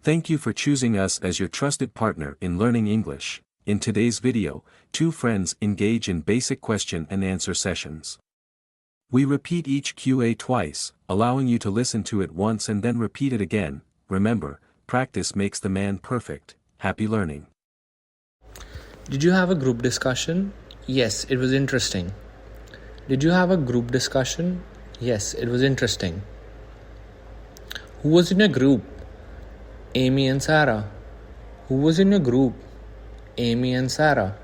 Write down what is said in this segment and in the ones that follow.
Thank you for choosing us as your trusted partner in learning English. In today's video, two friends engage in basic question and answer sessions. We repeat each QA twice, allowing you to listen to it once and then repeat it again. Remember, practice makes the man perfect. Happy learning. Did you have a group discussion? Yes, it was interesting. Did you have a group discussion? Yes, it was interesting. Who was in your group? Amy and Sarah. Who was in your group? Amy and Sarah.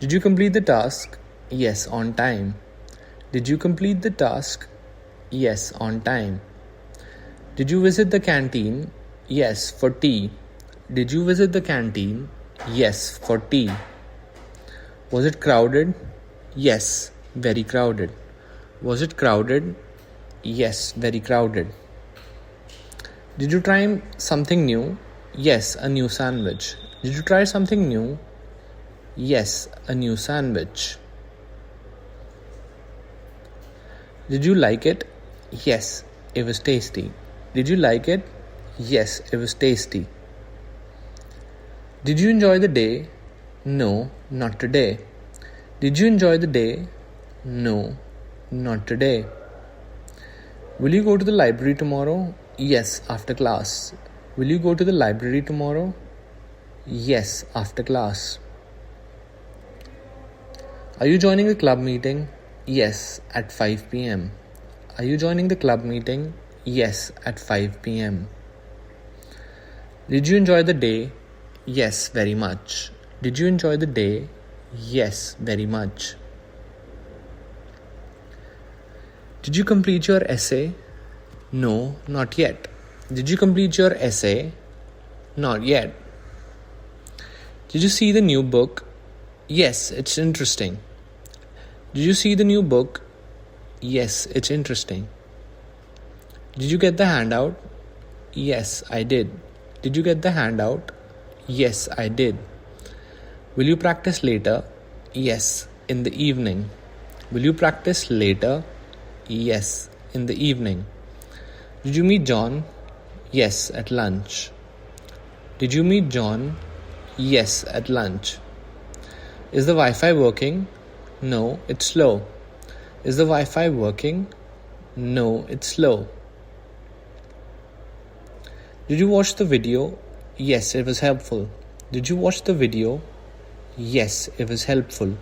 Did you complete the task? Yes, on time. Did you complete the task? Yes, on time. Did you visit the canteen? Yes, for tea. Did you visit the canteen? Yes, for tea. Was it crowded? Yes, very crowded. Was it crowded? Yes, very crowded. Did you try something new? Yes, a new sandwich. Did you try something new? Yes, a new sandwich. Did you like it? Yes, it was tasty. Did you like it? Yes, it was tasty. Did you enjoy the day? No, not today. Did you enjoy the day? No, not today. Will you go to the library tomorrow? Yes, after class. Will you go to the library tomorrow? Yes, after class. Are you joining the club meeting? Yes, at 5 p.m. Are you joining the club meeting? Yes, at 5 p.m. Did you enjoy the day? Yes, very much. Did you enjoy the day? Yes, very much. Did you complete your essay? No, not yet. Did you complete your essay? Not yet. Did you see the new book? Yes, it's interesting. Did you see the new book? Yes, it's interesting. Did you get the handout? Yes, I did. Did you get the handout? Yes, I did. Will you practice later? Yes, in the evening. Will you practice later? Yes, in the evening. Did you meet John? Yes, at lunch. Did you meet John? Yes, at lunch. Is the Wi-Fi working? No, it's slow. Is the Wi-Fi working? No, it's slow. Did you watch the video? Yes, it was helpful. Did you watch the video? Yes, it was helpful.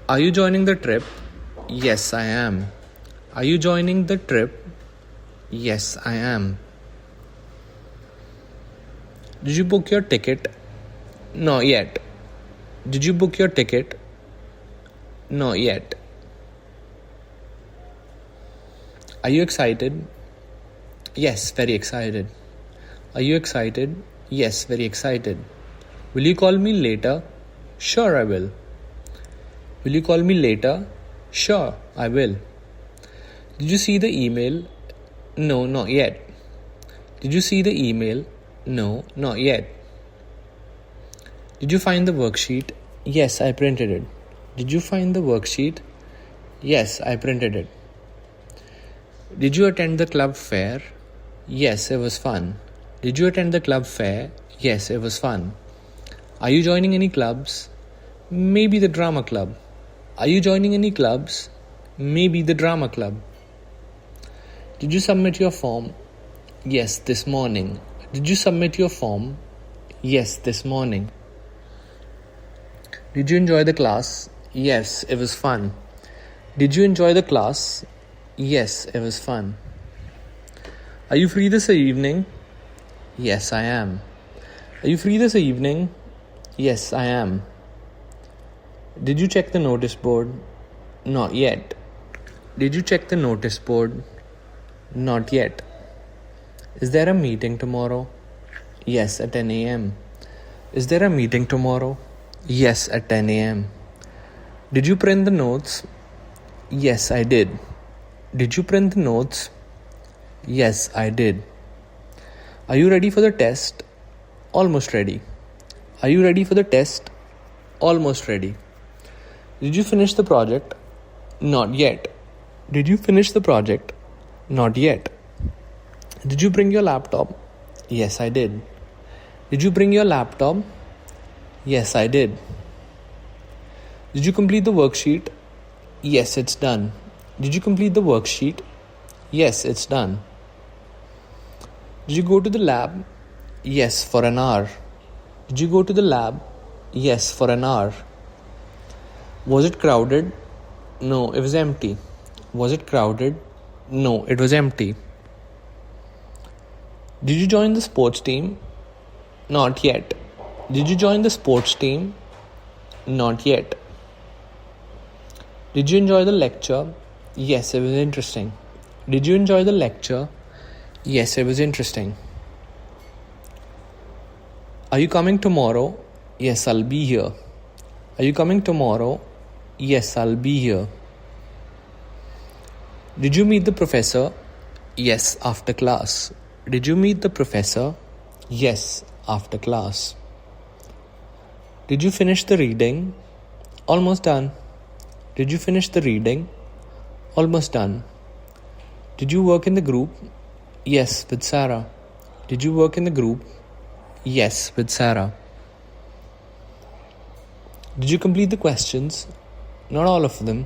Are you joining the trip? Yes, I am. Are you joining the trip? Yes, I am. Did you book your ticket? Not yet. Did you book your ticket? Not yet. Are you excited? Yes, very excited. Are you excited? Yes, very excited. Will you call me later? Sure, I will. Will you call me later? Sure, I will. Did you see the email? No, not yet. Did you see the email? No, not yet. Did you find the worksheet? Yes, I printed it. Did you find the worksheet? Yes, I printed it. Did you attend the club fair? Yes, it was fun. Did you attend the club fair? Yes, it was fun. Are you joining any clubs? Maybe the drama club. Are you joining any clubs? Maybe the drama club. Did you submit your form? Yes, this morning. Did you submit your form? Yes, this morning. Did you enjoy the class? Yes, it was fun. Did you enjoy the class? Yes, it was fun. Are you free this evening? Yes, I am. Are you free this evening? Yes, I am. Did you check the notice board? Not yet. Did you check the notice board? Not yet. Is there a meeting tomorrow? Yes, at 10 a.m. Is there a meeting tomorrow? Yes, at 10 a.m. Did you print the notes? Yes, I did. Did you print the notes? Yes, I did. Are you ready for the test? Almost ready. Are you ready for the test? Almost ready. Did you finish the project? Not yet. Did you finish the project? Not yet. Did you bring your laptop? Yes, I did. Did you bring your laptop? Yes, I did. Did you complete the worksheet? Yes, it's done. Did you complete the worksheet? Yes, it's done. Did you go to the lab? Yes, for an hour. Did you go to the lab? Yes, for an hour. Was it crowded? No, it was empty. Was it crowded? No, it was empty. Did you join the sports team? Not yet. Did you join the sports team? Not yet. Did you enjoy the lecture? Yes, it was interesting. Did you enjoy the lecture? Yes, it was interesting. Are you coming tomorrow? Yes, I'll be here. Are you coming tomorrow? Yes, I'll be here. Did you meet the professor? Yes, after class. Did you meet the professor? Yes, after class. Did you finish the reading? Almost done. Did you finish the reading? Almost done. Did you work in the group? Yes, with Sarah. Did you work in the group? Yes, with Sarah. Did you complete the questions? Not all of them.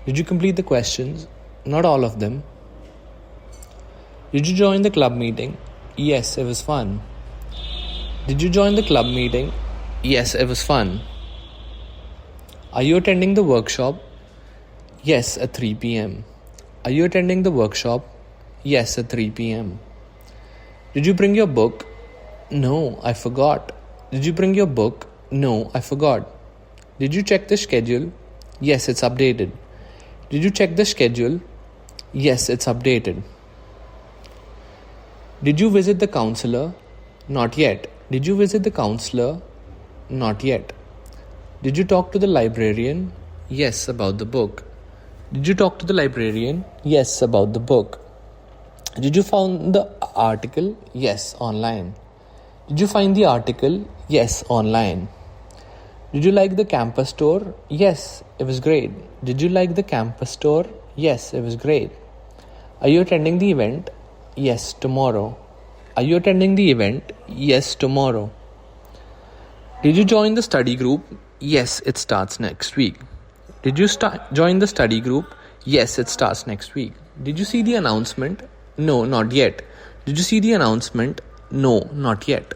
Did you complete the questions? Not all of them. Did you join the club meeting? Yes, it was fun. Did you join the club meeting? Yes, it was fun. Are you attending the workshop? Yes, at 3 p.m. Are you attending the workshop? Yes, at 3 p.m. Did you bring your book? No, I forgot. Did you bring your book? No, I forgot. Did you check the schedule? Yes, it's updated. Did you check the schedule? Yes, it's updated. Did you visit the counselor? Not yet. Did you visit the counselor? Not yet. Did you talk to the librarian? Yes, about the book. Did you talk to the librarian? Yes, about the book. Did you find the article? Yes, online. Did you find the article? Yes, online. Did you like the campus tour? Yes, it was great. Did you like the campus tour? Yes, it was great. Are you attending the event? Yes, tomorrow. Are you attending the event? Yes, tomorrow. Did you join the study group? Yes, it starts next week. Did you join the study group? Yes, it starts next week. Did you see the announcement? No, not yet. Did you see the announcement? No, not yet.